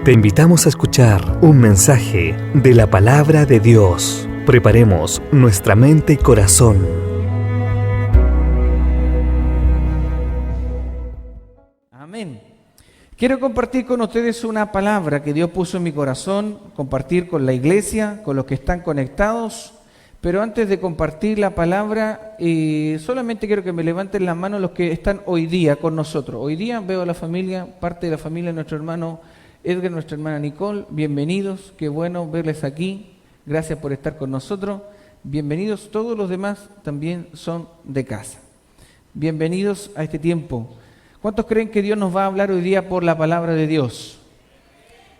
Te invitamos a escuchar un mensaje de la Palabra de Dios. Preparemos nuestra mente y corazón. Amén. Quiero compartir con ustedes una palabra que Dios puso en mi corazón, compartir con la iglesia, con los que están conectados. Pero antes de compartir la palabra, solamente quiero que me levanten las manos los que están hoy día con nosotros. Hoy día veo a la familia, parte de la familia de nuestro hermano Edgar, nuestra hermana Nicole. Bienvenidos, qué bueno verles aquí. Gracias por estar con nosotros. Bienvenidos, todos los demás también son de casa. Bienvenidos a este tiempo. ¿Cuántos creen que Dios nos va a hablar hoy día por la palabra de Dios?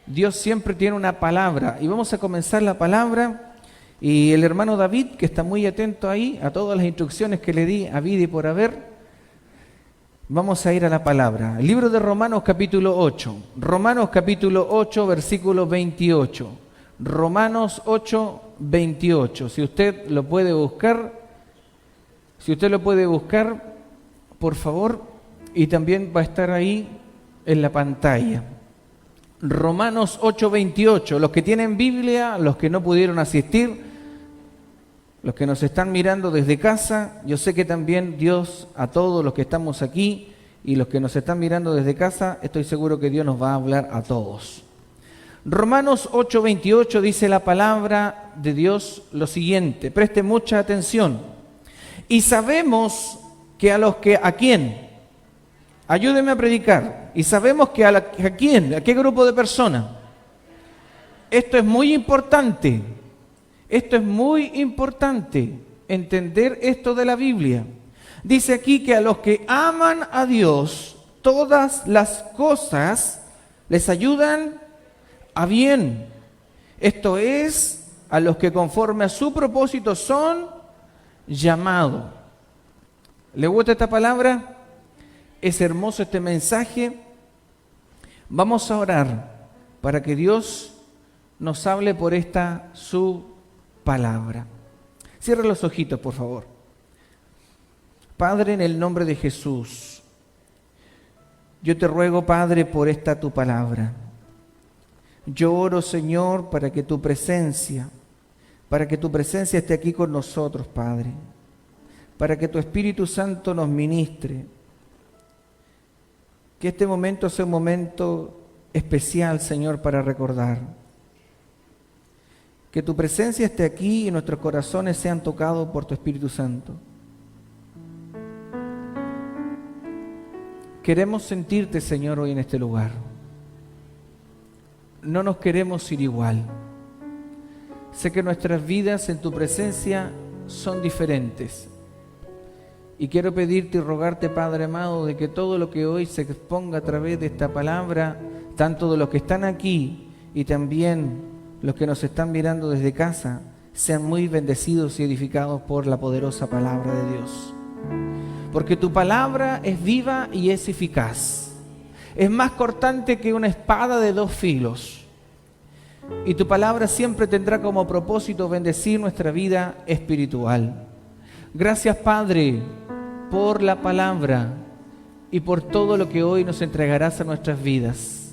Dios siempre tiene una palabra y vamos a comenzar la palabra. Y el hermano David, que está muy atento ahí a todas las instrucciones que le di a vida y por haber, vamos a ir a la palabra. El libro de Romanos capítulo 8. Romanos capítulo 8, versículo 28. Romanos 8, 28. Si usted lo puede buscar, por favor, y también va a estar ahí en la pantalla. Romanos 8, 28. Los que tienen Biblia, los que no pudieron asistir, los que nos están mirando desde casa, yo sé que también Dios, a todos los que estamos aquí y los que nos están mirando desde casa, estoy seguro que Dios nos va a hablar a todos. Romanos 8, 28 dice la palabra de Dios lo siguiente, preste mucha atención. Y sabemos que ¿a quién? Ayúdeme a predicar. Y sabemos que ¿a quién? ¿A qué grupo de personas? Esto es muy importante. Esto es muy importante, entender esto de la Biblia. Dice aquí que a los que aman a Dios, todas las cosas les ayudan a bien. Esto es, a los que conforme a su propósito son llamados. ¿Le gusta esta palabra? Es hermoso este mensaje. Vamos a orar para que Dios nos hable por esta su palabra. Cierra los ojitos, por favor. Padre, en el nombre de Jesús, yo te ruego, Padre, por esta tu palabra. Yo oro, Señor, para que tu presencia esté aquí con nosotros, Padre, para que tu Espíritu Santo nos ministre. Que este momento sea un momento especial, Señor, para recordar. Que tu presencia esté aquí y nuestros corazones sean tocados por tu Espíritu Santo. Queremos sentirte, Señor, hoy en este lugar. No nos queremos ir igual. Sé que nuestras vidas en tu presencia son diferentes. Y quiero pedirte y rogarte, Padre amado, de que todo lo que hoy se exponga a través de esta palabra, tanto de los que están aquí y también los que nos están mirando desde casa, sean muy bendecidos y edificados por la poderosa palabra de Dios. Porque tu palabra es viva y es eficaz. Es más cortante que una espada de dos filos. Y tu palabra siempre tendrá como propósito bendecir nuestra vida espiritual. Gracias, Padre, por la palabra y por todo lo que hoy nos entregarás a nuestras vidas.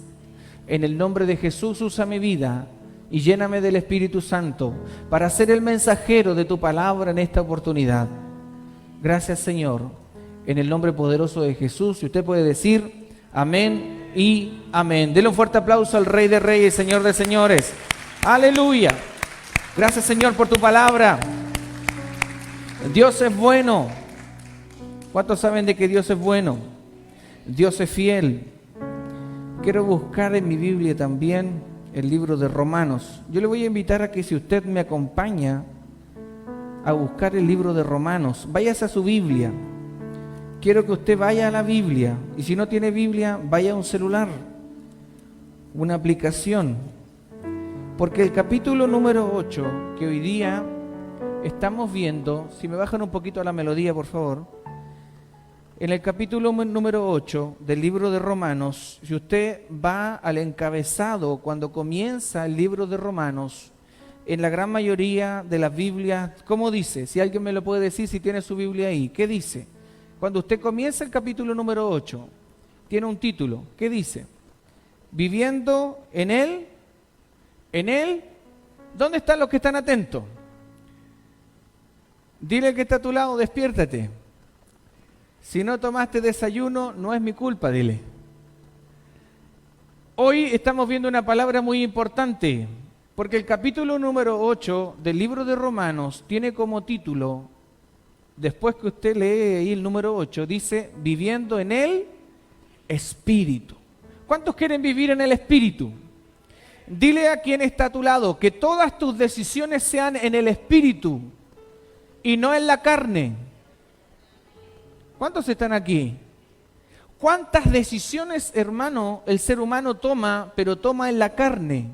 En el nombre de Jesús, usa mi vida y lléname del Espíritu Santo para ser el mensajero de tu palabra en esta oportunidad. Gracias, Señor, en el nombre poderoso de Jesús. Y usted puede decir amén y amén. Denle un fuerte aplauso al Rey de Reyes, Señor de Señores. Aleluya. Gracias, Señor, por tu palabra. Dios es bueno. ¿Cuántos saben de que Dios es bueno? Dios es fiel. Quiero buscar en mi Biblia también el libro de Romanos. Yo le voy a invitar a que, si usted me acompaña a buscar el libro de Romanos, váyase a su Biblia. Quiero que usted vaya a la Biblia, y si no tiene Biblia, vaya a un celular, una aplicación, porque el capítulo número 8 que hoy día estamos viendo, si me bajan un poquito la melodía, por favor. En el capítulo número 8 del libro de Romanos, si usted va al encabezado cuando comienza el libro de Romanos, en la gran mayoría de las Biblias, ¿cómo dice? Si alguien me lo puede decir, si tiene su Biblia ahí, ¿qué dice? Cuando usted comienza el capítulo número 8, tiene un título, ¿qué dice? viviendo en Él, ¿dónde están los que están atentos? Dile al que está a tu lado, despiértate. Si no tomaste desayuno, no es mi culpa, dile. Hoy estamos viendo una palabra muy importante, porque el capítulo número 8 del libro de Romanos tiene como título, después que usted lee ahí el número 8, dice, viviendo en el Espíritu. ¿Cuántos quieren vivir en el Espíritu? Dile a quien está a tu lado que todas tus decisiones sean en el Espíritu y no en la carne. ¿Cuántos están aquí? ¿Cuántas decisiones, hermano, el ser humano toma, pero toma en la carne?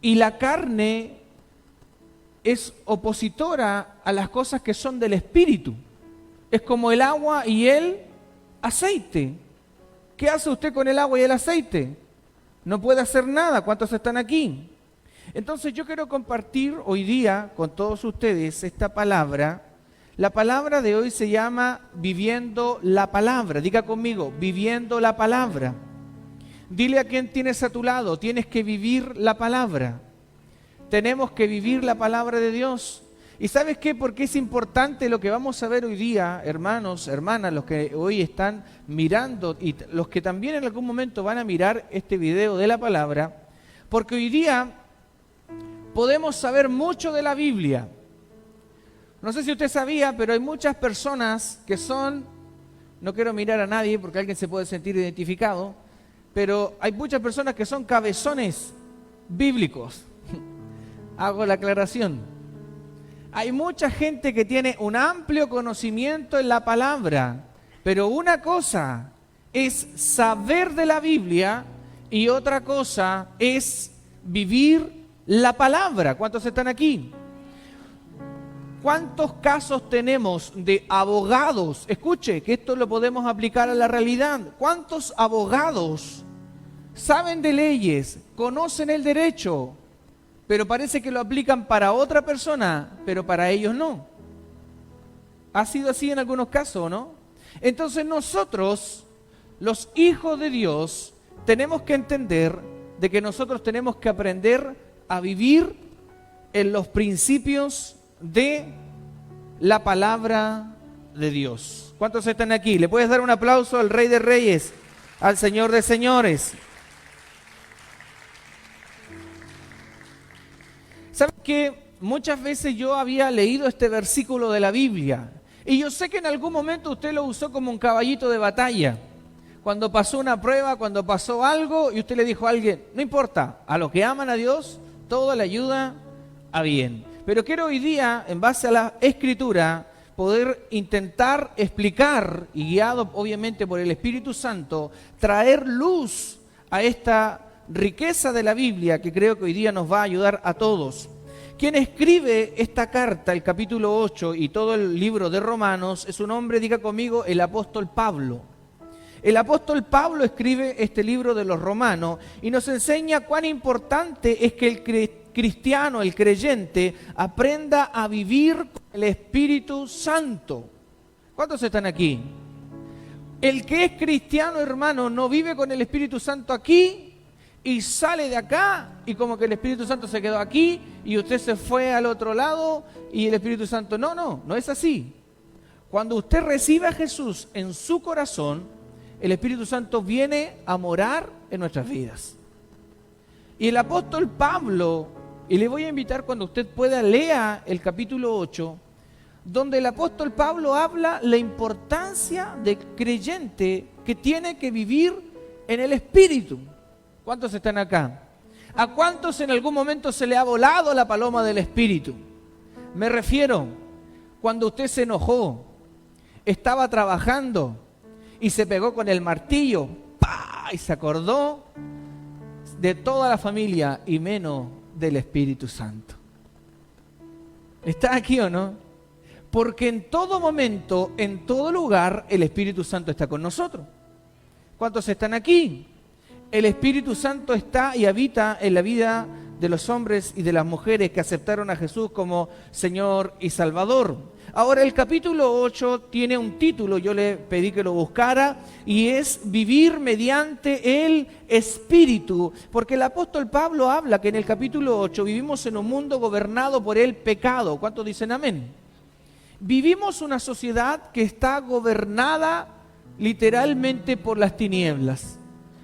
Y la carne es opositora a las cosas que son del Espíritu. Es como el agua y el aceite. ¿Qué hace usted con el agua y el aceite? No puede hacer nada. ¿Cuántos están aquí? Entonces yo quiero compartir hoy día con todos ustedes esta palabra. La palabra de hoy se llama viviendo la palabra. Diga conmigo, viviendo la palabra. Dile a quien tienes a tu lado, tienes que vivir la palabra. Tenemos que vivir la palabra de Dios. ¿Y sabes qué? Porque es importante lo que vamos a ver hoy día, hermanos, hermanas, los que hoy están mirando y los que también en algún momento van a mirar este video de la palabra, porque hoy día podemos saber mucho de la Biblia. No sé si usted sabía, pero hay muchas personas que son, no quiero mirar a nadie porque alguien se puede sentir identificado, pero hay muchas personas que son cabezones bíblicos. Hago la aclaración. Hay mucha gente que tiene un amplio conocimiento en la palabra, pero una cosa es saber de la Biblia y otra cosa es vivir la palabra. ¿Cuántos están aquí? ¿Cuántos casos tenemos de abogados? Escuche, que esto lo podemos aplicar a la realidad. ¿Cuántos abogados saben de leyes, conocen el derecho, pero parece que lo aplican para otra persona, pero para ellos no? ¿Ha sido así en algunos casos, no? Entonces nosotros, los hijos de Dios, tenemos que entender de que nosotros tenemos que aprender a vivir en los principios de la palabra de Dios. ¿Cuántos están aquí? ¿Le puedes dar un aplauso al Rey de Reyes, al Señor de Señores? ¿Saben qué? Muchas veces yo había leído este versículo de la Biblia y yo sé que en algún momento usted lo usó como un caballito de batalla. Cuando pasó una prueba, cuando pasó algo y usted le dijo a alguien, no importa, a los que aman a Dios, todo le ayuda a bien. Pero quiero hoy día, en base a la Escritura, poder intentar explicar, y guiado obviamente por el Espíritu Santo, traer luz a esta riqueza de la Biblia que creo que hoy día nos va a ayudar a todos. Quien escribe esta carta, el capítulo 8 y todo el libro de Romanos, es un hombre, diga conmigo, el apóstol Pablo. El apóstol Pablo escribe este libro de los Romanos y nos enseña cuán importante es que el cristiano, el creyente, aprenda a vivir con el Espíritu Santo. ¿Cuántos están aquí? El que es cristiano, hermano, no vive con el Espíritu Santo aquí y sale de acá y como que el Espíritu Santo se quedó aquí y usted se fue al otro lado y el Espíritu Santo... No es así. Cuando usted recibe a Jesús en su corazón, el Espíritu Santo viene a morar en nuestras vidas. Y el apóstol Pablo, y le voy a invitar cuando usted pueda, lea el capítulo 8, donde el apóstol Pablo habla la importancia del creyente que tiene que vivir en el Espíritu. ¿Cuántos están acá? ¿A cuántos en algún momento se le ha volado la paloma del Espíritu? Me refiero, cuando usted se enojó, estaba trabajando y se pegó con el martillo, ¡pah!, y se acordó de toda la familia y menos del Espíritu Santo. ¿Está aquí o no? Porque en todo momento, en todo lugar, el Espíritu Santo está con nosotros. ¿Cuántos están aquí? El Espíritu Santo está y habita en la vida de los hombres y de las mujeres que aceptaron a Jesús como Señor y Salvador. Ahora el capítulo 8 tiene un título, yo le pedí que lo buscara, y es Vivir mediante el Espíritu. Porque el apóstol Pablo habla que en el capítulo 8 vivimos en un mundo gobernado por el pecado. ¿Cuántos dicen amén? Vivimos una sociedad que está gobernada literalmente por las tinieblas,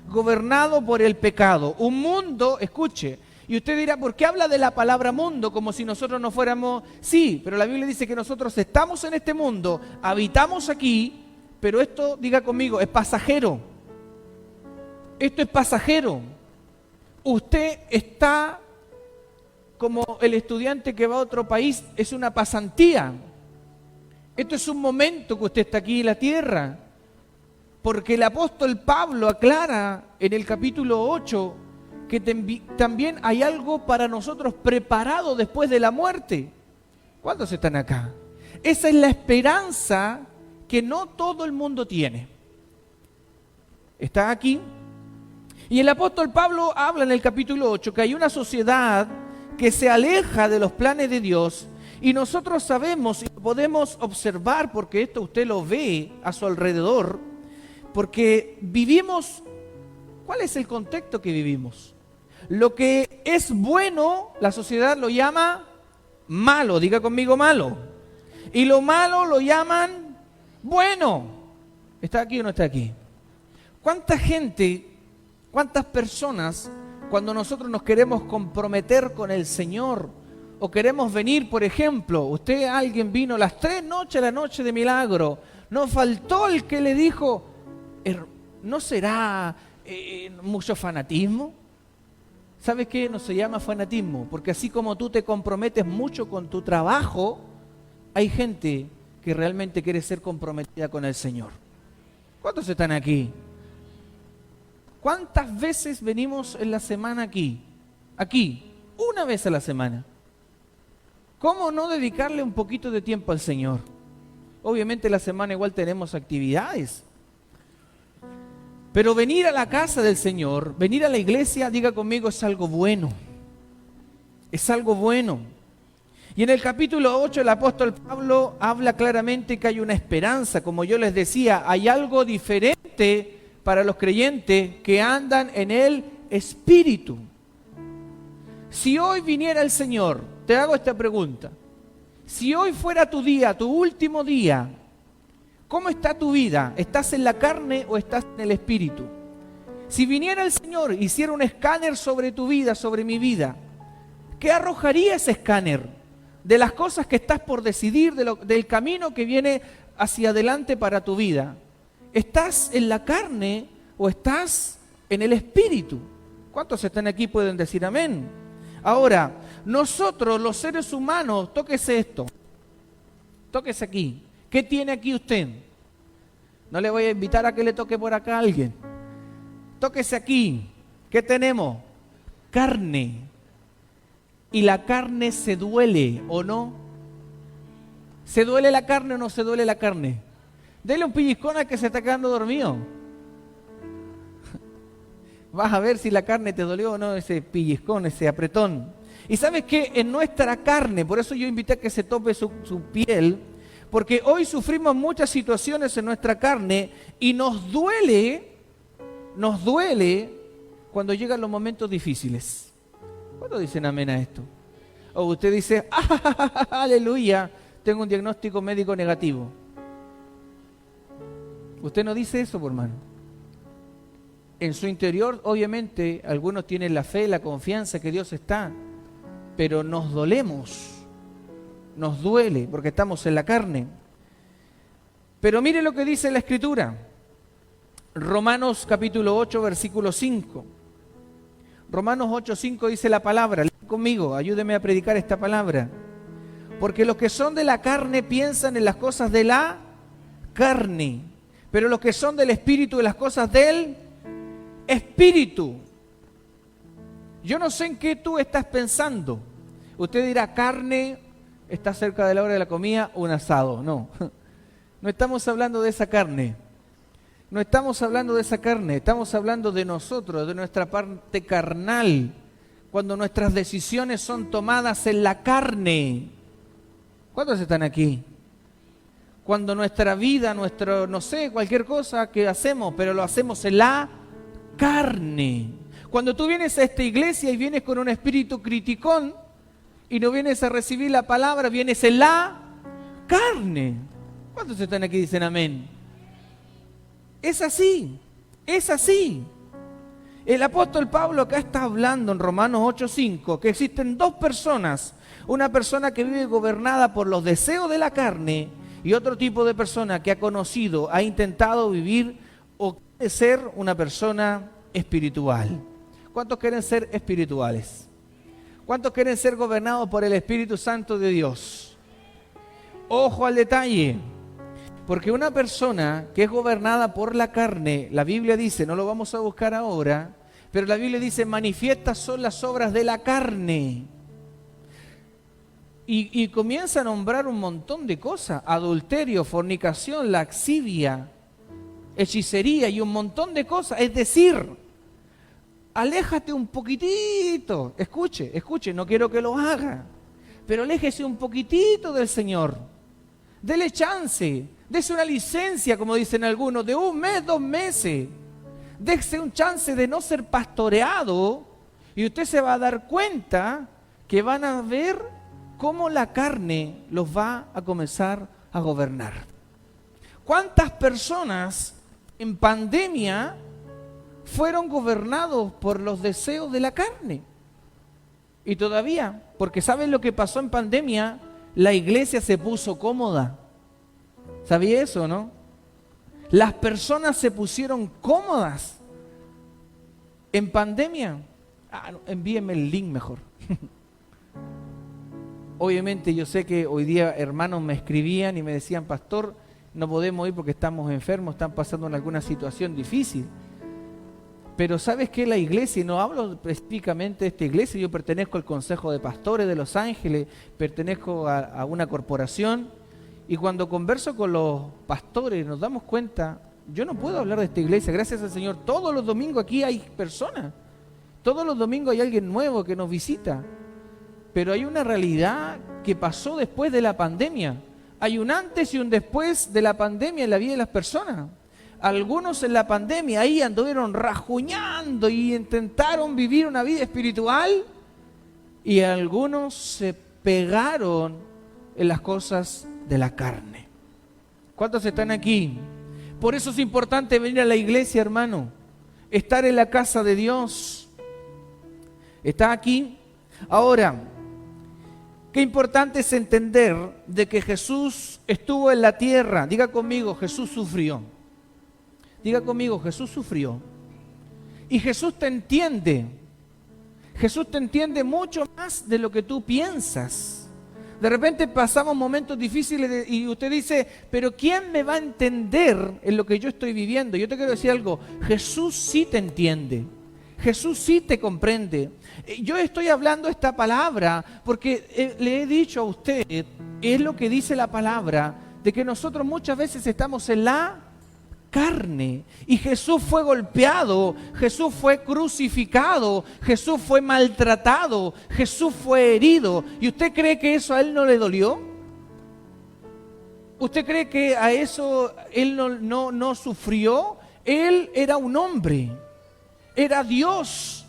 gobernado por el pecado. Un mundo, escuche, y usted dirá, ¿por qué habla de la palabra mundo como si nosotros no fuéramos? Sí, pero la Biblia dice que nosotros estamos en este mundo, habitamos aquí, pero esto, diga conmigo, es pasajero. Esto es pasajero. Usted está como el estudiante que va a otro país, es una pasantía. Esto es un momento que usted está aquí en la tierra. Porque el apóstol Pablo aclara en el capítulo 8 que también hay algo para nosotros preparado después de la muerte. ¿Cuántos están acá? Esa es la esperanza que no todo el mundo tiene. Está aquí. Y el apóstol Pablo habla en el capítulo 8 que hay una sociedad que se aleja de los planes de Dios, y nosotros sabemos y podemos observar, porque esto usted lo ve a su alrededor, porque vivimos. ¿Cuál es el contexto que vivimos? Lo que es bueno, la sociedad lo llama malo, diga conmigo malo. Y lo malo lo llaman bueno. ¿Está aquí o no está aquí? ¿Cuánta gente, cuántas personas, cuando nosotros nos queremos comprometer con el Señor o queremos venir, por ejemplo, alguien vino las 3 noches, la noche de milagro, no faltó el que le dijo, ¿no será mucho fanatismo? ¿Sabes qué? No se llama fanatismo, porque así como tú te comprometes mucho con tu trabajo, hay gente que realmente quiere ser comprometida con el Señor. ¿Cuántos están aquí? ¿Cuántas veces venimos en la semana aquí? Aquí, una vez a la semana. ¿Cómo no dedicarle un poquito de tiempo al Señor? Obviamente la semana igual tenemos actividades. Pero venir a la casa del Señor, venir a la iglesia, diga conmigo, es algo bueno. Es algo bueno. Y en el capítulo 8 el apóstol Pablo habla claramente que hay una esperanza. Como yo les decía, hay algo diferente para los creyentes que andan en el Espíritu. Si hoy viniera el Señor, te hago esta pregunta. Si hoy fuera tu día, tu último día, ¿cómo está tu vida? ¿Estás en la carne o estás en el Espíritu? Si viniera el Señor, hiciera un escáner sobre tu vida, sobre mi vida, ¿qué arrojaría ese escáner? De las cosas que estás por decidir, del camino que viene hacia adelante para tu vida. ¿Estás en la carne o estás en el Espíritu? ¿Cuántos están aquí pueden decir amén? Ahora, nosotros los seres humanos, tóquese esto, tóquese aquí. ¿Qué tiene aquí usted? No le voy a invitar a que le toque por acá a alguien. Tóquese aquí. ¿Qué tenemos? Carne. Y la carne se duele, ¿o no? ¿Se duele la carne o no se duele la carne? Dele un pellizcón al que se está quedando dormido. Vas a ver si la carne te dolió o no, ese pellizcón, ese apretón. Y ¿sabes qué? En nuestra carne, por eso yo invité a que se tope su piel, porque hoy sufrimos muchas situaciones en nuestra carne y nos duele cuando llegan los momentos difíciles. ¿Cuándo dicen amén a esto? O usted dice, aleluya, tengo un diagnóstico médico negativo. Usted no dice eso, por hermano. En su interior, obviamente, algunos tienen la fe, la confianza que Dios está, pero nos dolemos. Nos duele porque estamos en la carne. Pero mire lo que dice la Escritura. Romanos capítulo 8, versículo 5. Romanos 8, 5 dice la palabra. Lee conmigo, ayúdeme a predicar esta palabra. Porque los que son de la carne piensan en las cosas de la carne, pero los que son del Espíritu en las cosas del Espíritu. Yo no sé en qué tú estás pensando. Usted dirá, carne, está cerca de la hora de la comida, un asado. No, no estamos hablando de esa carne. No estamos hablando de esa carne, estamos hablando de nosotros, de nuestra parte carnal, cuando nuestras decisiones son tomadas en la carne. ¿Cuántos están aquí? cuando nuestra vida, no sé, cualquier cosa que hacemos, pero lo hacemos en la carne. Cuando tú vienes a esta iglesia y vienes con un espíritu criticón y no vienes a recibir la palabra, vienes en la carne. ¿Cuántos están aquí y dicen amén? Es así, es así. El apóstol Pablo acá está hablando en Romanos 8:5 que existen dos personas. Una persona que vive gobernada por los deseos de la carne y otro tipo de persona que ha conocido, ha intentado vivir o quiere ser una persona espiritual. ¿Cuántos quieren ser espirituales? ¿Cuántos quieren ser gobernados por el Espíritu Santo de Dios? Ojo al detalle, porque una persona que es gobernada por la carne, la Biblia dice, no lo vamos a buscar ahora, pero la Biblia dice, manifiestas son las obras de la carne. Y comienza a nombrar un montón de cosas, adulterio, fornicación, laxivia, hechicería y un montón de cosas. Es decir, aléjate un poquitito, escuche, no quiero que lo haga, pero aléjese un poquitito del Señor. Dele chance, dése una licencia, como dicen algunos, de 1 mes, 2 meses. Dése un chance de no ser pastoreado y usted se va a dar cuenta que van a ver cómo la carne los va a comenzar a gobernar. ¿Cuántas personas en pandemia fueron gobernados por los deseos de la carne? Y todavía, porque ¿saben lo que pasó en pandemia? La iglesia se puso cómoda. ¿Sabía eso, no? Las personas se pusieron cómodas en pandemia. No, envíenme el link mejor. Obviamente yo sé que hoy día hermanos me escribían y me decían, pastor, no podemos ir porque estamos enfermos, están pasando en alguna situación difícil. Pero ¿sabes qué? La iglesia, y no hablo específicamente de esta iglesia, yo pertenezco al Consejo de Pastores de Los Ángeles, pertenezco a una corporación, y cuando converso con los pastores nos damos cuenta, yo no puedo hablar de esta iglesia, gracias al Señor, todos los domingos aquí hay personas, todos los domingos hay alguien nuevo que nos visita. Pero hay una realidad que pasó después de la pandemia. Hay un antes y un después de la pandemia en la vida de las personas. Algunos en la pandemia ahí anduvieron rajuñando y intentaron vivir una vida espiritual y algunos se pegaron en las cosas de la carne. ¿Cuántos están aquí? Por eso es importante venir a la iglesia, hermano. Estar en la casa de Dios. ¿Está aquí? Ahora, qué importante es entender de que Jesús estuvo en la tierra. Diga conmigo, Jesús sufrió. Diga conmigo, Jesús sufrió. Y Jesús te entiende. Jesús te entiende mucho más de lo que tú piensas. De repente pasamos momentos difíciles y usted dice, pero ¿quién me va a entender en lo que yo estoy viviendo? Yo te quiero decir algo, Jesús sí te entiende. Jesús sí te comprende. Yo estoy hablando esta palabra porque le he dicho a usted, es lo que dice la palabra, de que nosotros muchas veces estamos en la carne y Jesús fue golpeado, Jesús fue crucificado, Jesús fue maltratado, Jesús fue herido. ¿Y usted cree que eso a Él no le dolió? ¿Usted cree que a eso Él no sufrió? Él era un hombre. Era Dios,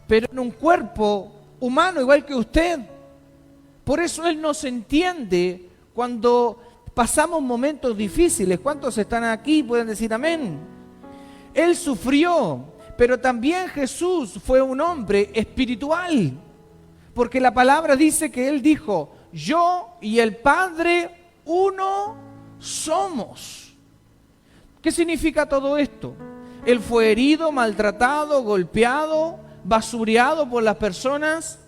pero en un cuerpo humano igual que usted. Por eso Él nos entiende cuando pasamos momentos difíciles. ¿Cuántos están aquí? Pueden decir amén. Él sufrió, pero también Jesús fue un hombre espiritual. Porque la palabra dice que Él dijo, yo y el Padre uno somos. ¿Qué significa todo esto? Él fue herido, maltratado, golpeado, basureado por las personas,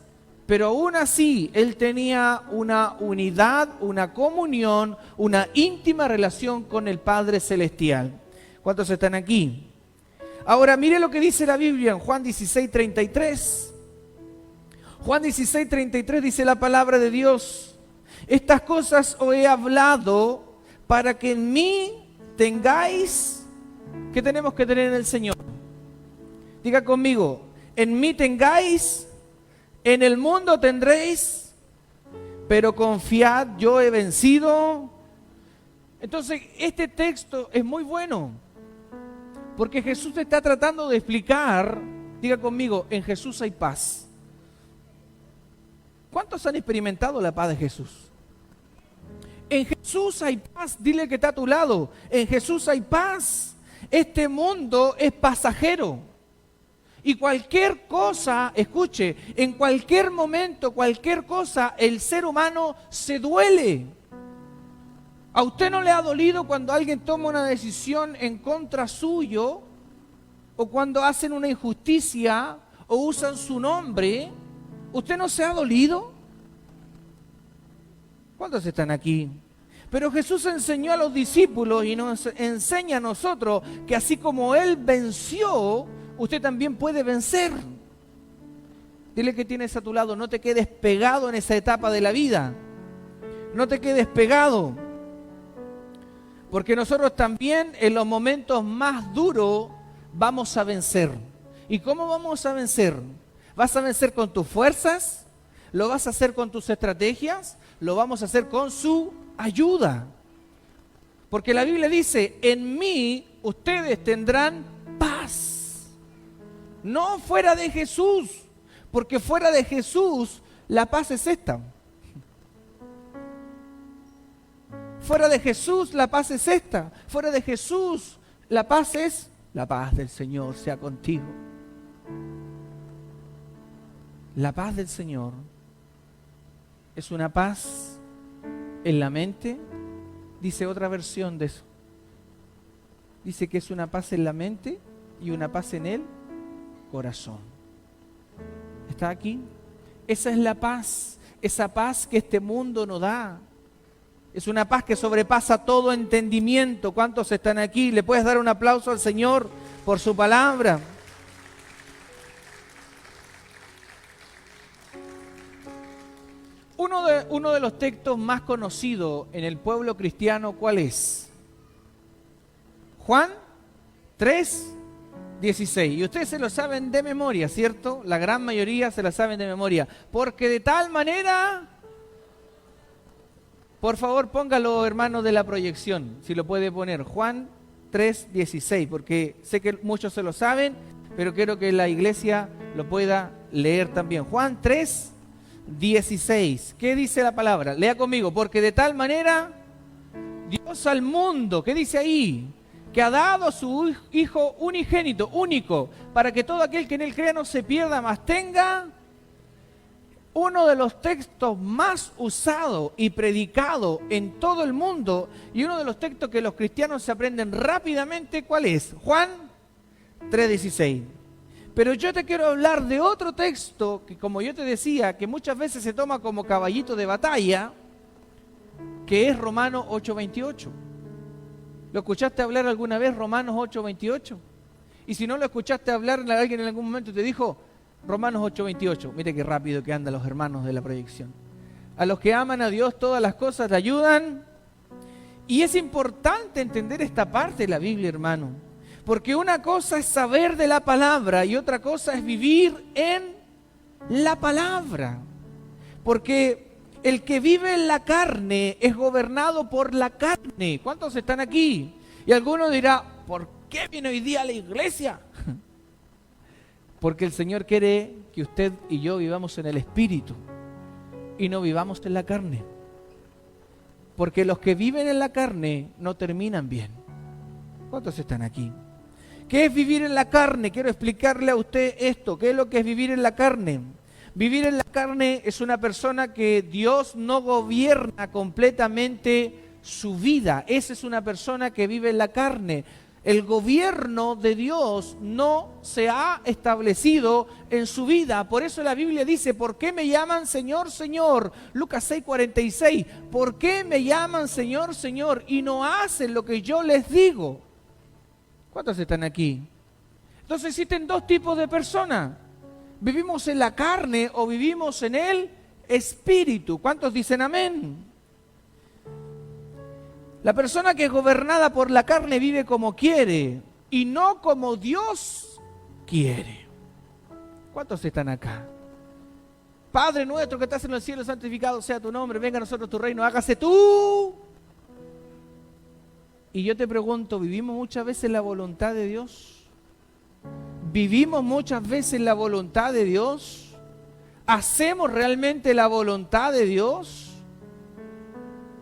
pero aún así Él tenía una unidad, una comunión, una íntima relación con el Padre Celestial. ¿Cuántos están aquí? Ahora mire lo que dice la Biblia en Juan 16:33. Juan 16:33 dice la palabra de Dios, estas cosas os he hablado para que en mí tengáis. ¿Qué tenemos que tener en el Señor? Diga conmigo, en mí tengáis, en el mundo tendréis, pero confiad, yo he vencido Entonces, este texto es muy bueno, porque Jesús te está tratando de explicar, diga conmigo, en Jesús hay paz. ¿Cuántos han experimentado la paz de Jesús? En Jesús hay paz, dile que está a tu lado, en Jesús hay paz. Este mundo es pasajero. Y cualquier cosa, escuche, en cualquier momento, cualquier cosa, el ser humano se duele. ¿A usted no le ha dolido cuando alguien toma una decisión en contra suyo? ¿O cuando hacen una injusticia o usan su nombre? ¿Usted no se ha dolido? ¿Cuántos están aquí? Pero Jesús enseñó a los discípulos y nos enseña a nosotros que así como Él venció, usted también puede vencer. Dile que tienes a tu lado, no te quedes pegado en esa etapa de la vida. No te quedes pegado. Porque nosotros también en los momentos más duros vamos a vencer. ¿Y cómo vamos a vencer? ¿Vas a vencer con tus fuerzas? ¿Lo vas a hacer con tus estrategias? ¿Lo vamos a hacer con su ayuda? Porque la Biblia dice, en mí ustedes tendrán paz. No fuera de Jesús, porque fuera de Jesús la paz es esta. Fuera de Jesús la paz es esta. Fuera de Jesús la paz es la paz del Señor sea contigo. La paz del Señor es una paz en la mente, dice otra versión de eso. Dice que es una paz en la mente y una paz en el corazón. ¿Está aquí? Esa es la paz, esa paz que este mundo no da. Es una paz que sobrepasa todo entendimiento. ¿Cuántos están aquí? ¿Le puedes dar un aplauso al Señor por su palabra? Uno de los textos más conocidos en el pueblo cristiano, ¿cuál es? Juan 3:16. Y ustedes se lo saben de memoria, ¿cierto? La gran mayoría se la saben de memoria. Porque de tal manera... Por favor, póngalo, hermanos de la proyección, si lo puede poner. Juan 3:16, porque sé que muchos se lo saben, pero quiero que la iglesia lo pueda leer también. Juan 3:16. ¿Qué dice la palabra? Lea conmigo. Porque de tal manera Dios al mundo, ¿qué dice ahí? Que ha dado a su Hijo unigénito, único, para que todo aquel que en él crea no se pierda, mas tenga... Uno de los textos más usados y predicados en todo el mundo, y uno de los textos que los cristianos se aprenden rápidamente, ¿cuál es? Juan 3:16. Pero yo te quiero hablar de otro texto que, como yo te decía, que muchas veces se toma como caballito de batalla, que es Romanos 8:28. ¿Lo escuchaste hablar alguna vez, Romanos 8:28? Y si no lo escuchaste hablar, alguien en algún momento te dijo... Romanos 8:28, mire qué rápido que andan los hermanos de la proyección. A los que aman a Dios todas las cosas le ayudan. Y es importante entender esta parte de la Biblia, hermano. Porque una cosa es saber de la palabra y otra cosa es vivir en la palabra. Porque el que vive en la carne es gobernado por la carne. ¿Cuántos están aquí? Y alguno dirá, ¿por qué viene hoy día a la iglesia? Porque el Señor quiere que usted y yo vivamos en el Espíritu y no vivamos en la carne. Porque los que viven en la carne no terminan bien. ¿Cuántos están aquí? ¿Qué es vivir en la carne? Quiero explicarle a usted esto. ¿Qué es lo que es vivir en la carne? Vivir en la carne es una persona que Dios no gobierna completamente su vida. Esa es una persona que vive en la carne. El gobierno de Dios no se ha establecido en su vida. Por eso la Biblia dice, ¿por qué me llaman Señor, Señor? Lucas 6:46. ¿Por qué me llaman Señor, Señor? Y no hacen lo que yo les digo. ¿Cuántos están aquí? Entonces existen dos tipos de personas. ¿Vivimos en la carne o vivimos en el Espíritu? ¿Cuántos dicen amén? La persona que es gobernada por la carne vive como quiere y no como Dios quiere. ¿Cuántos están acá? Padre nuestro que estás en el cielo, santificado sea tu nombre, venga a nosotros tu reino, hágase tú. Y yo te pregunto, ¿vivimos muchas veces la voluntad de Dios? ¿Vivimos muchas veces la voluntad de Dios? ¿Hacemos realmente la voluntad de Dios?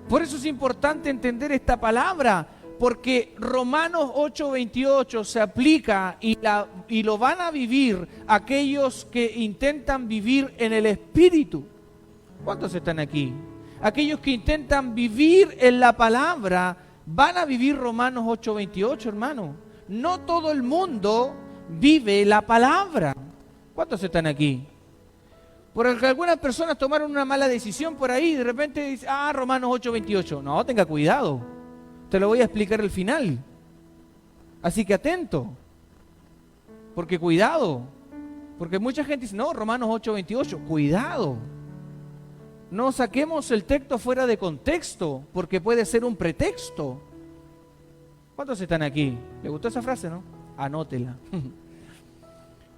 Por eso es importante entender esta palabra, porque Romanos 8:28 se aplica y lo van a vivir aquellos que intentan vivir en el Espíritu. ¿Cuántos están aquí? Aquellos que intentan vivir en la palabra van a vivir Romanos 8:28, hermano. No todo el mundo vive la palabra. ¿Cuántos están aquí? Porque algunas personas tomaron una mala decisión por ahí y de repente dicen, Romanos 8:28. No, tenga cuidado. Te lo voy a explicar al final. Así que atento. Porque cuidado. Porque mucha gente dice, no, Romanos 8:28. Cuidado. No saquemos el texto fuera de contexto, porque puede ser un pretexto. ¿Cuántos están aquí? ¿Le gustó esa frase, no? Anótela.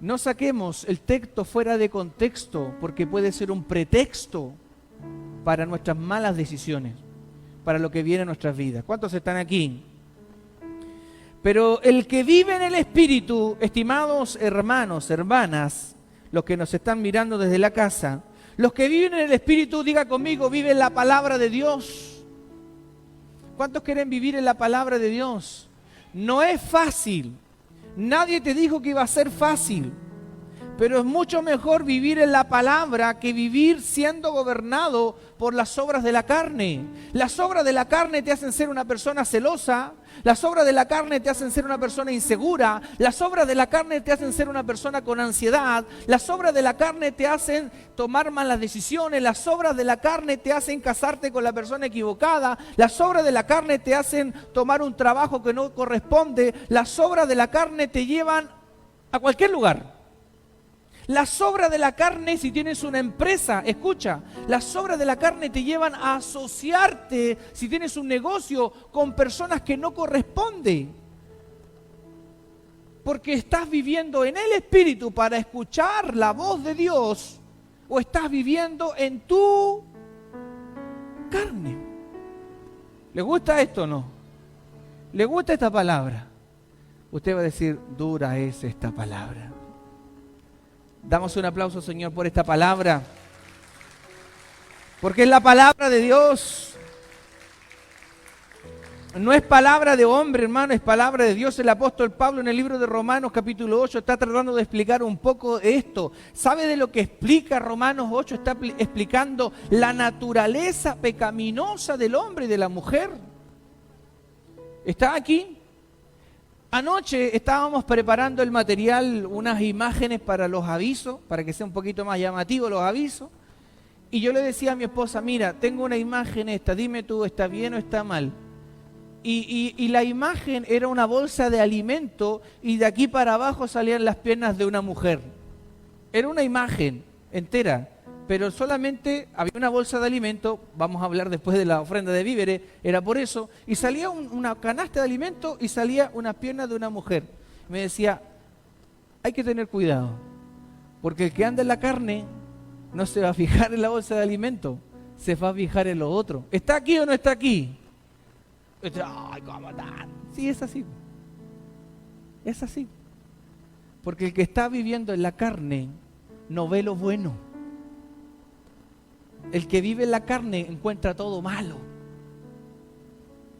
No saquemos el texto fuera de contexto, porque puede ser un pretexto para nuestras malas decisiones, para lo que viene en nuestras vidas. ¿Cuántos están aquí? Pero el que vive en el Espíritu, estimados hermanos, hermanas, los que nos están mirando desde la casa, los que viven en el Espíritu, diga conmigo, viven la palabra de Dios. ¿Cuántos quieren vivir en la palabra de Dios? No es fácil. Nadie te dijo que iba a ser fácil. Pero es mucho mejor vivir en la palabra que vivir siendo gobernado por las obras de la carne. Las obras de la carne te hacen ser una persona celosa. Las obras de la carne te hacen ser una persona insegura. Las obras de la carne te hacen ser una persona con ansiedad. Las obras de la carne te hacen tomar malas decisiones. Las obras de la carne te hacen casarte con la persona equivocada. Las obras de la carne te hacen tomar un trabajo que no corresponde. Las obras de la carne te llevan a cualquier lugar. Las obras de la carne, si tienes una empresa, escucha, las obras de la carne te llevan a asociarte, si tienes un negocio, con personas que no corresponden. Porque estás viviendo en el Espíritu para escuchar la voz de Dios, o estás viviendo en tu carne. ¿Le gusta esto o no? ¿Le gusta esta palabra? Usted va a decir, dura es esta palabra. Damos un aplauso, Señor, por esta palabra. Porque es la palabra de Dios. No es palabra de hombre, hermano, es palabra de Dios. El apóstol Pablo en el libro de Romanos capítulo 8 está tratando de explicar un poco esto. ¿Sabe de lo que explica Romanos 8? Está explicando la naturaleza pecaminosa del hombre y de la mujer. ¿Está aquí? Anoche estábamos preparando el material, unas imágenes para los avisos, para que sea un poquito más llamativo los avisos. Y yo le decía a mi esposa, mira, tengo una imagen esta, dime tú, ¿está bien o está mal? Y la imagen era una bolsa de alimento y de aquí para abajo salían las piernas de una mujer. Era una imagen entera, pero solamente había una bolsa de alimento, vamos a hablar después de la ofrenda de víveres, era por eso, y salía una canasta de alimento y salía una pierna de una mujer. Me decía, hay que tener cuidado, porque el que anda en la carne no se va a fijar en la bolsa de alimento, se va a fijar en lo otro. ¿Está aquí o no está aquí? Ay, ¿cómo está? Sí, es así. Es así. Porque el que está viviendo en la carne no ve lo bueno. El que vive en la carne encuentra todo malo.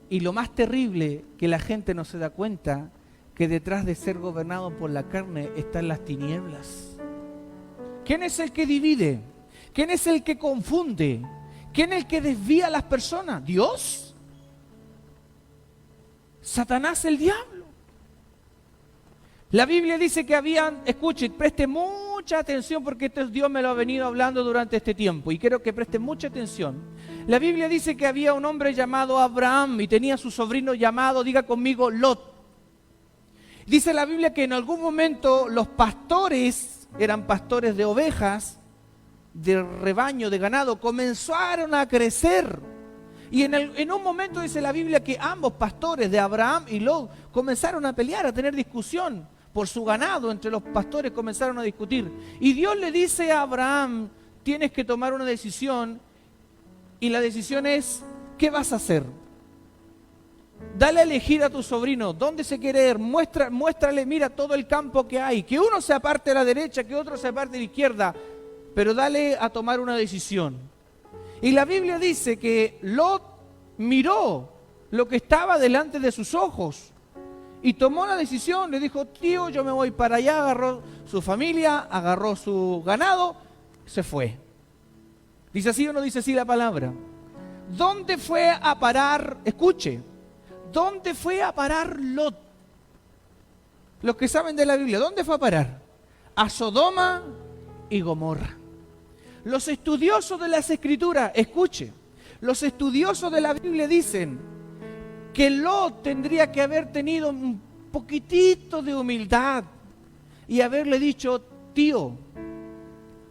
Y lo más terrible, que la gente no se da cuenta, que detrás de ser gobernado por la carne están las tinieblas. ¿Quién es el que divide? ¿Quién es el que confunde? ¿Quién es el que desvía a las personas? ¿Dios? ¿Satanás, el diablo? La Biblia dice que habían, escuche, preste mucha atención porque Dios me lo ha venido hablando durante este tiempo y quiero que preste mucha atención. La Biblia dice que había un hombre llamado Abraham y tenía su sobrino llamado, diga conmigo, Lot. Dice la Biblia que en algún momento los pastores, eran pastores de ovejas, de rebaño, de ganado, comenzaron a crecer. Y en un momento dice la Biblia que ambos pastores de Abraham y Lot comenzaron a pelear, a tener discusión por su ganado. Entre los pastores comenzaron a discutir. Y Dios le dice a Abraham, tienes que tomar una decisión. Y la decisión es, ¿qué vas a hacer? Dale a elegir a tu sobrino dónde se quiere ir, muéstrale, mira todo el campo que hay, que uno se aparte a la derecha, que otro se aparte a la izquierda, pero dale a tomar una decisión. Y la Biblia dice que Lot miró lo que estaba delante de sus ojos y tomó la decisión, le dijo, tío, yo me voy para allá, agarró su familia, agarró su ganado, se fue. ¿Dice así o no dice así la palabra? ¿Dónde fue a parar? Escuche. ¿Dónde fue a parar Lot? Los que saben de la Biblia, ¿dónde fue a parar? A Sodoma y Gomorra. Los estudiosos de las Escrituras, escuche, los estudiosos de la Biblia dicen que Lot tendría que haber tenido un poquitito de humildad y haberle dicho, tío,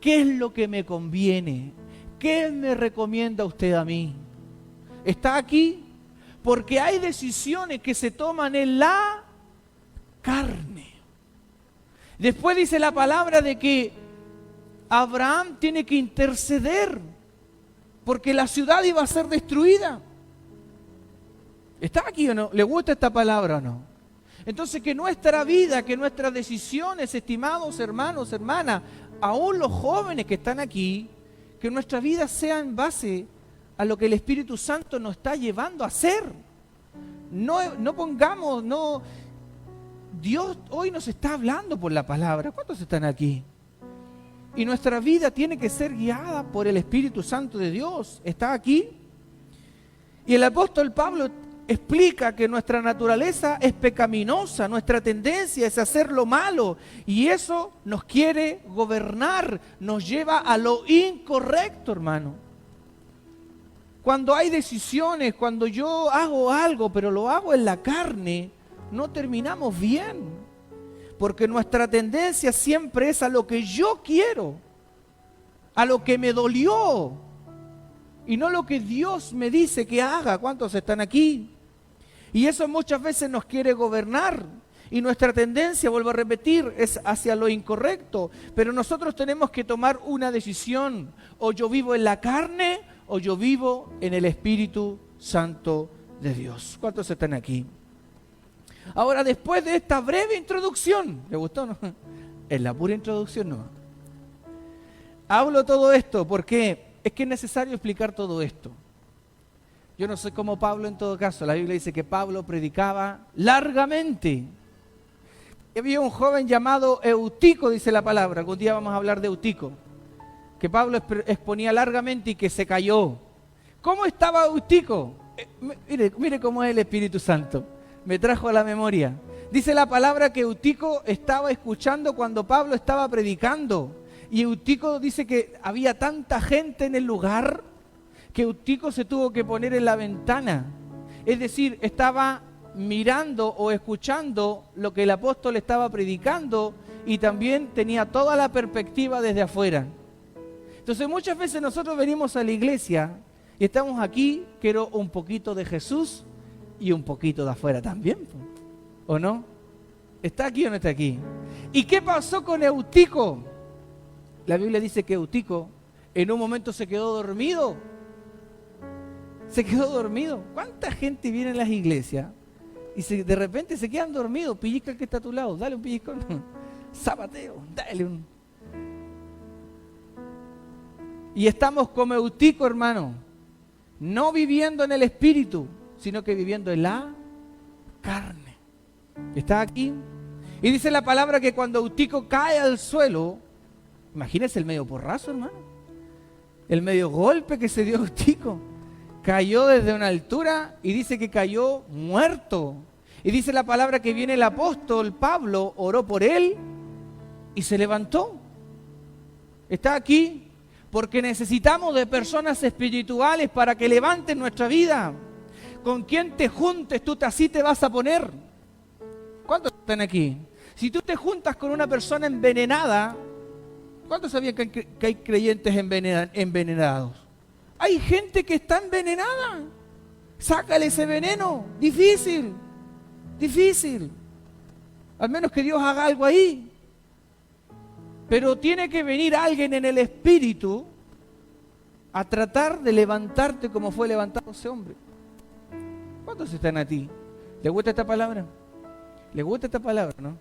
¿qué es lo que me conviene? ¿Qué me recomienda usted a mí? ¿Está aquí? Porque hay decisiones que se toman en la carne. Después dice la palabra de que Abraham tiene que interceder porque la ciudad iba a ser destruida. ¿Está aquí o no? ¿Le gusta esta palabra o no? Entonces que nuestra vida, que nuestras decisiones, estimados hermanos, hermanas, aún los jóvenes que están aquí, que nuestra vida sea en base a lo que el Espíritu Santo nos está llevando a hacer. No pongamos, Dios hoy nos está hablando por la palabra. ¿Cuántos están aquí? Y nuestra vida tiene que ser guiada por el Espíritu Santo de Dios. ¿Está aquí? Y el apóstol Pablo explica que nuestra naturaleza es pecaminosa, nuestra tendencia es hacer lo malo y eso nos quiere gobernar, nos lleva a lo incorrecto, hermano. Cuando hay decisiones, cuando yo hago algo, pero lo hago en la carne, no terminamos bien. Porque nuestra tendencia siempre es a lo que yo quiero, a lo que me dolió, y no lo que Dios me dice que haga. ¿Cuántos están aquí? Y eso muchas veces nos quiere gobernar. Y nuestra tendencia, vuelvo a repetir, es hacia lo incorrecto. Pero nosotros tenemos que tomar una decisión. O yo vivo en la carne o yo vivo en el Espíritu Santo de Dios. ¿Cuántos están aquí? Ahora, después de esta breve introducción, ¿le gustó o no? Es la pura introducción, no. Hablo todo esto porque es que es necesario explicar todo esto. Yo no soy como Pablo en todo caso. La Biblia dice que Pablo predicaba largamente. Había un joven llamado Eutico, dice la palabra. Algún día vamos a hablar de Eutico. Que Pablo exponía largamente y que se cayó. ¿Cómo estaba Eutico? Mire cómo es el Espíritu Santo. Me trajo a la memoria. Dice la palabra que Eutico estaba escuchando cuando Pablo estaba predicando. Y Eutico dice que había tanta gente en el lugar que Eutico se tuvo que poner en la ventana. Es decir, estaba mirando o escuchando lo que el apóstol estaba predicando y también tenía toda la perspectiva desde afuera. Entonces muchas veces nosotros venimos a la iglesia y estamos aquí, quiero un poquito de Jesús y un poquito de afuera también, ¿o no? ¿Está aquí o no está aquí? ¿Y qué pasó con Eutico? La Biblia dice que Eutico en un momento se quedó dormido. Se quedó dormido. ¿Cuánta gente viene a las iglesias y de repente se quedan dormidos? Pellizca el que está a tu lado, dale un pellizcón. Zapateo, dale un... Y estamos como Eutico, hermano, no viviendo en el espíritu, sino que viviendo en la carne. ¿Está aquí? Y dice la palabra que cuando Eutico cae al suelo, imagínese el medio porrazo, hermano, el medio golpe que se dio Eutico. Cayó desde una altura y dice que cayó muerto. Y dice la palabra que viene el apóstol Pablo, oró por él y se levantó. Está aquí porque necesitamos de personas espirituales para que levanten nuestra vida. Con quien te juntes, tú así te vas a poner. ¿Cuántos están aquí? Si tú te juntas con una persona envenenada, ¿cuántos sabían que hay creyentes envenenados? Hay gente que está envenenada. Sácale ese veneno. Difícil. Difícil. Al menos que Dios haga algo ahí. Pero tiene que venir alguien en el espíritu a tratar de levantarte como fue levantado ese hombre. ¿Cuántos están a ti? ¿Les gusta esta palabra? ¿Les gusta esta palabra, no?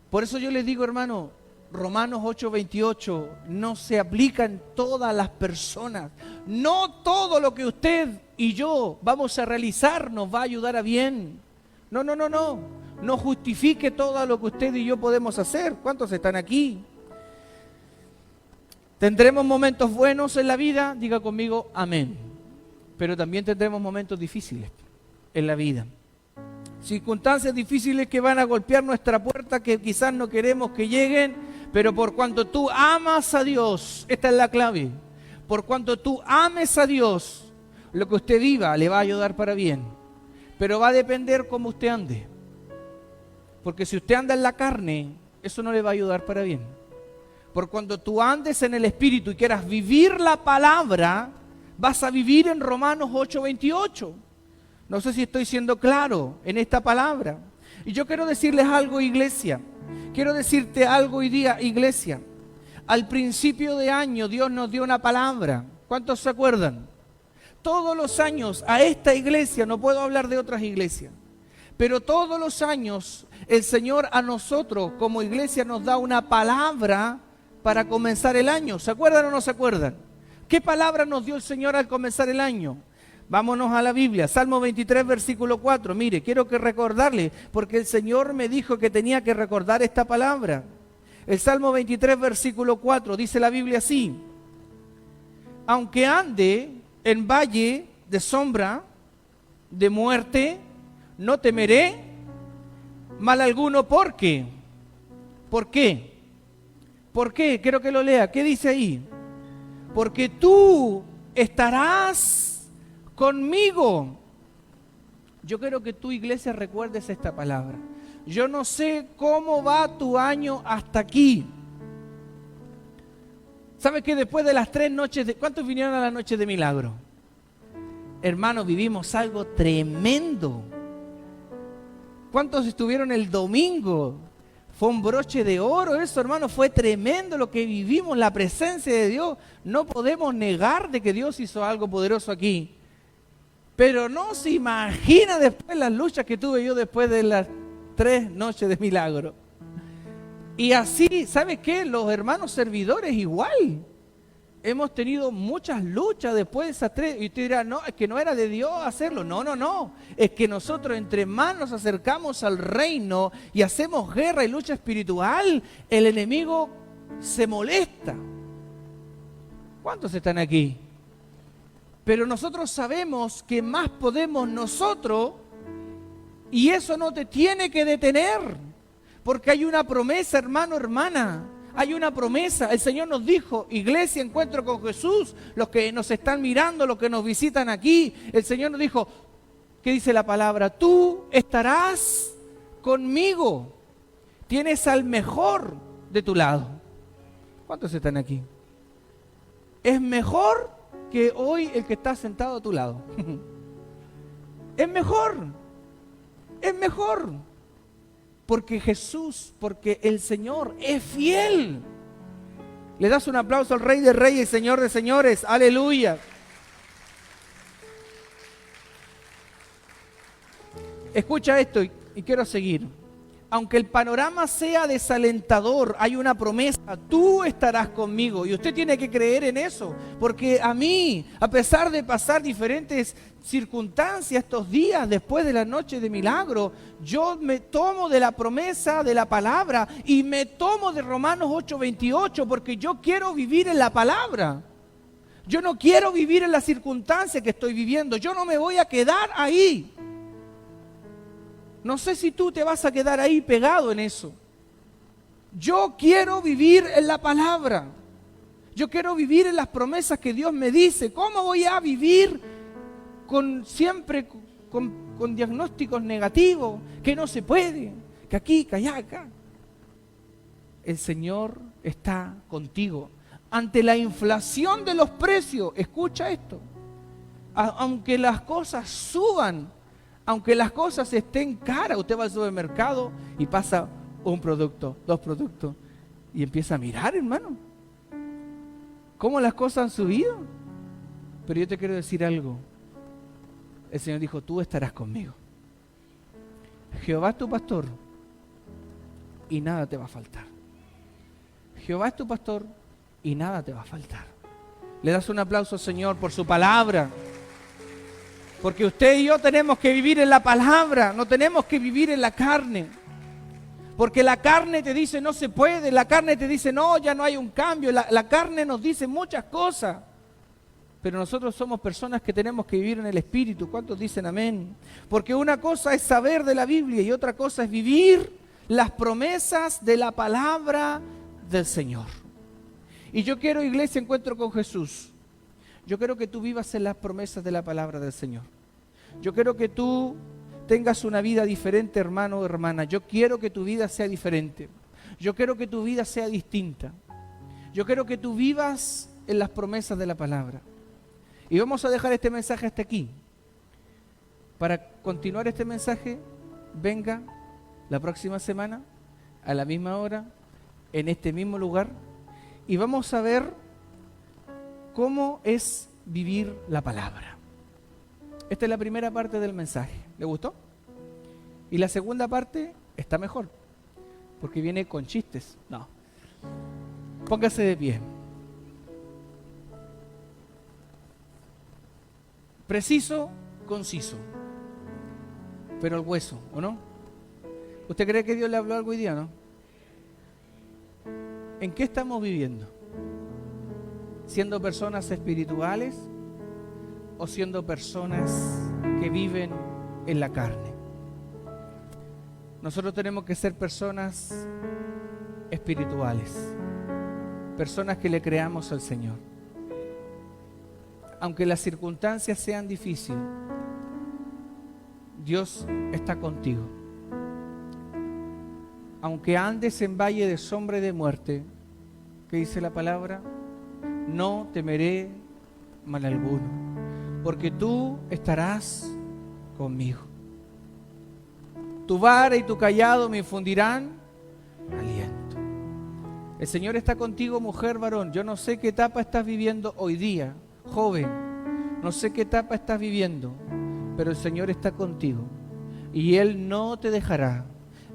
Por eso yo les digo, hermano, Romanos 8:28 no se aplica en todas las personas. No todo lo que usted y yo vamos a realizar nos va a ayudar a bien. No. No justifique todo lo que usted y yo podemos hacer. ¿Cuántos están aquí? ¿Tendremos momentos buenos en la vida? Diga conmigo, amén. Pero también tendremos momentos difíciles en la vida. Circunstancias difíciles que van a golpear nuestra puerta, que quizás no queremos que lleguen, pero por cuanto tú amas a Dios, esta es la clave, por cuanto tú ames a Dios, lo que usted viva le va a ayudar para bien, pero va a depender cómo usted ande, porque si usted anda en la carne, eso no le va a ayudar para bien. Por cuando tú andes en el Espíritu y quieras vivir la palabra, vas a vivir en Romanos 8:28. No sé si estoy siendo claro en esta palabra. Y yo quiero decirles algo, iglesia. Quiero decirte algo hoy día, iglesia. Al principio de año Dios nos dio una palabra. ¿Cuántos se acuerdan? Todos los años a esta iglesia, no puedo hablar de otras iglesias, pero todos los años el Señor a nosotros como iglesia nos da una palabra para comenzar el año. ¿Se acuerdan o no se acuerdan? ¿Qué palabra nos dio el Señor al comenzar el año? Vámonos a la Biblia, Salmo 23, versículo 4. Mire, quiero que recordarle, porque el Señor me dijo que tenía que recordar esta palabra. El Salmo 23, versículo 4, dice la Biblia así: aunque ande en valle de sombra, de muerte, no temeré mal alguno. ¿Por qué? ¿Por qué? ¿Por qué? Quiero que lo lea. ¿Qué dice ahí? Porque tú estarás conmigo. Yo quiero que tu iglesia recuerdes esta palabra. Yo no sé cómo va tu año hasta aquí. ¿Sabes que después de las 3 noches de... ¿Cuántos vinieron a la noche de milagro? Hermanos, vivimos algo tremendo. ¿Cuántos estuvieron el domingo? Fue un broche de oro eso, hermano, fue tremendo lo que vivimos, la presencia de Dios. No podemos negar de que Dios hizo algo poderoso aquí. Pero no se imagina después las luchas que tuve yo después de las 3 noches de milagro. Y así, ¿sabe qué? Los hermanos servidores igual. Hemos tenido muchas luchas después de esas 3. Y usted dirá, no, es que no era de Dios hacerlo. No. Es que nosotros entre más nos acercamos al reino y hacemos guerra y lucha espiritual, el enemigo se molesta. ¿Cuántos están aquí? Pero nosotros sabemos que más podemos nosotros, y eso no te tiene que detener, porque hay una promesa, hermano, hermana. Hay una promesa. El Señor nos dijo, iglesia, encuentro con Jesús, los que nos están mirando, los que nos visitan aquí. El Señor nos dijo, ¿qué dice la palabra? Tú estarás conmigo. Tienes al mejor de tu lado. ¿Cuántos están aquí? Es mejor que hoy el que está sentado a tu lado. Es mejor. Es mejor. Porque Jesús, porque el Señor es fiel. Le das un aplauso al Rey de Reyes, Señor de Señores. Aleluya. Escucha esto y quiero seguir. Aunque el panorama sea desalentador, hay una promesa. Tú estarás conmigo. Y usted tiene que creer en eso. Porque a mí, a pesar de pasar diferentes circunstancias estos días después de la noche de milagro, yo me tomo de la promesa de la palabra y me tomo de Romanos 8:28 porque yo quiero vivir en la palabra. Yo no quiero vivir en la circunstancia que estoy viviendo. Yo no me voy a quedar ahí. No sé si tú te vas a quedar ahí pegado en eso. Yo quiero vivir en la palabra. Yo quiero vivir en las promesas que Dios me dice. ¿Cómo voy a vivir siempre con diagnósticos negativos? Que no se puede, que aquí, que allá, acá. El Señor está contigo. Ante la inflación de los precios, escucha esto. Aunque las cosas suban, aunque las cosas estén caras, usted va al supermercado y pasa un producto, 2 productos y empieza a mirar, hermano, cómo las cosas han subido. Pero yo te quiero decir algo. el Señor dijo, tú estarás conmigo. Jehová es tu pastor y nada te va a faltar. Jehová es tu pastor y nada te va a faltar. Le das un aplauso al Señor por su palabra. Porque usted y yo tenemos que vivir en la palabra, no tenemos que vivir en la carne. Porque la carne te dice no se puede, la carne te dice no, ya no hay un cambio, la carne nos dice muchas cosas. Pero nosotros somos personas que tenemos que vivir en el Espíritu. ¿Cuántos dicen amén? Porque una cosa es saber de la Biblia y otra cosa es vivir las promesas de la palabra del Señor. Y yo quiero, iglesia, encuentro con Jesús. Yo quiero que tú vivas en las promesas de la palabra del Señor. Yo quiero que tú tengas una vida diferente, hermano o hermana. Yo quiero que tu vida sea diferente. Yo quiero que tu vida sea distinta. Yo quiero que tú vivas en las promesas de la palabra. Y vamos a dejar este mensaje hasta aquí. Para continuar este mensaje, venga la próxima semana, a la misma hora, en este mismo lugar, y vamos a ver cómo es vivir la palabra. Esta es la primera parte del mensaje. ¿Le gustó? Y la segunda parte está mejor, porque viene con chistes. No. Póngase de pie. Preciso, conciso, pero al hueso, ¿o no? ¿Usted cree que Dios le habló algo hoy día, no? ¿En qué estamos viviendo? ¿Siendo personas espirituales o siendo personas que viven en la carne? Nosotros tenemos que ser personas espirituales, personas que le creamos al Señor. Aunque las circunstancias sean difíciles, Dios está contigo. Aunque andes en valle de sombra y de muerte, ¿qué dice la palabra? No temeré mal alguno, porque tú estarás conmigo. Tu vara y tu cayado me infundirán aliento. El Señor está contigo, mujer, varón. Yo no sé qué etapa estás viviendo hoy día, joven. No sé qué etapa estás viviendo, pero el Señor está contigo. Y Él no te dejará.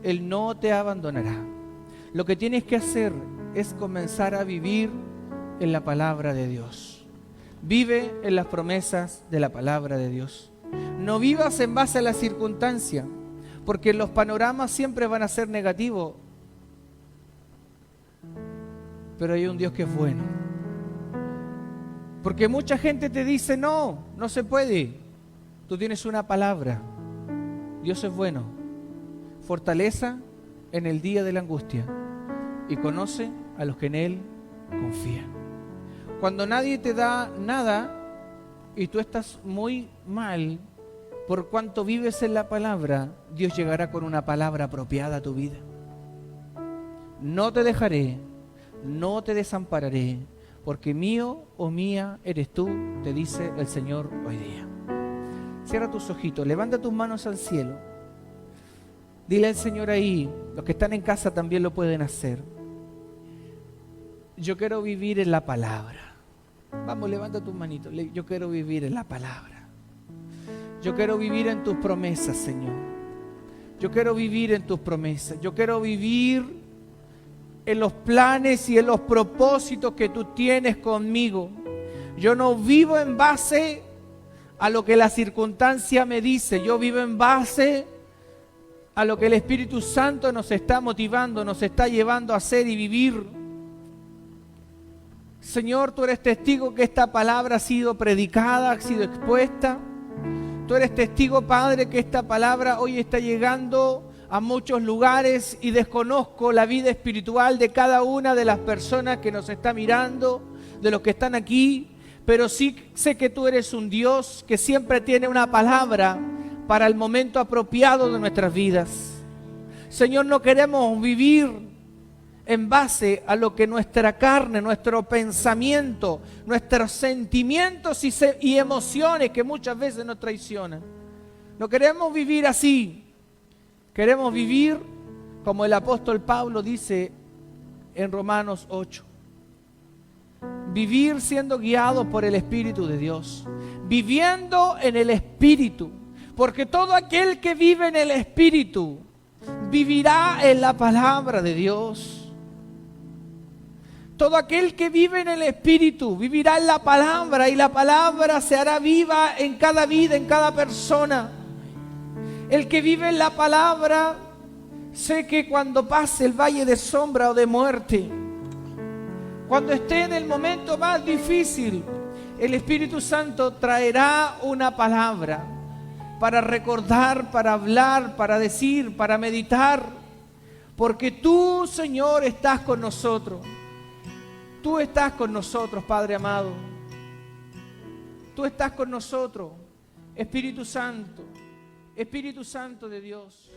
Él no te abandonará. Lo que tienes que hacer es comenzar a vivir en la palabra de Dios. Vive en las promesas de la palabra de Dios. No vivas en base a la circunstancia, porque los panoramas siempre van a ser negativos. Pero hay un Dios que es bueno. Porque mucha gente te dice, no, no se puede. Tú tienes una palabra. Dios es bueno. Fortaleza en el día de la angustia y conoce a los que en Él confían. Cuando nadie te da nada y tú estás muy mal, por cuanto vives en la palabra, Dios llegará con una palabra apropiada a tu vida. No te dejaré, no te desampararé, porque mío o mía eres tú, te dice el Señor hoy día. Cierra tus ojitos, levanta tus manos al cielo. Dile al Señor ahí, los que están en casa también lo pueden hacer. Yo quiero vivir en la palabra. Vamos, levanta tus manitos. Yo quiero vivir en la palabra. Yo quiero vivir en tus promesas, Señor. Yo quiero vivir en tus promesas. Yo quiero vivir en los planes y en los propósitos que tú tienes conmigo. Yo no vivo en base a lo que la circunstancia me dice. Yo vivo en base a lo que el Espíritu Santo nos está motivando, nos está llevando a hacer y vivir. Señor, tú eres testigo que esta palabra ha sido predicada, ha sido expuesta. Tú eres testigo, Padre, que esta palabra hoy está llegando a muchos lugares y desconozco la vida espiritual de cada una de las personas que nos está mirando, de los que están aquí, pero sí sé que tú eres un Dios que siempre tiene una palabra para el momento apropiado de nuestras vidas. Señor, no queremos vivir en base a lo que nuestra carne, nuestro pensamiento, nuestros sentimientos y emociones que muchas veces nos traicionan. No queremos vivir así. Queremos vivir como el apóstol Pablo dice en Romanos 8. Vivir siendo guiados por el Espíritu de Dios. viviendo en el Espíritu, porque todo aquel que vive en el Espíritu vivirá en la palabra de Dios. Todo aquel que vive en el Espíritu vivirá en la palabra, y la palabra se hará viva en cada vida, en cada persona. El que vive en la palabra, sé que cuando pase el valle de sombra o de muerte, cuando esté en el momento más difícil, el Espíritu Santo traerá una palabra para recordar, para hablar, para decir, para meditar, porque tú, Señor, estás con nosotros. Tú estás con nosotros, Padre amado. Tú estás con nosotros, Espíritu Santo de Dios.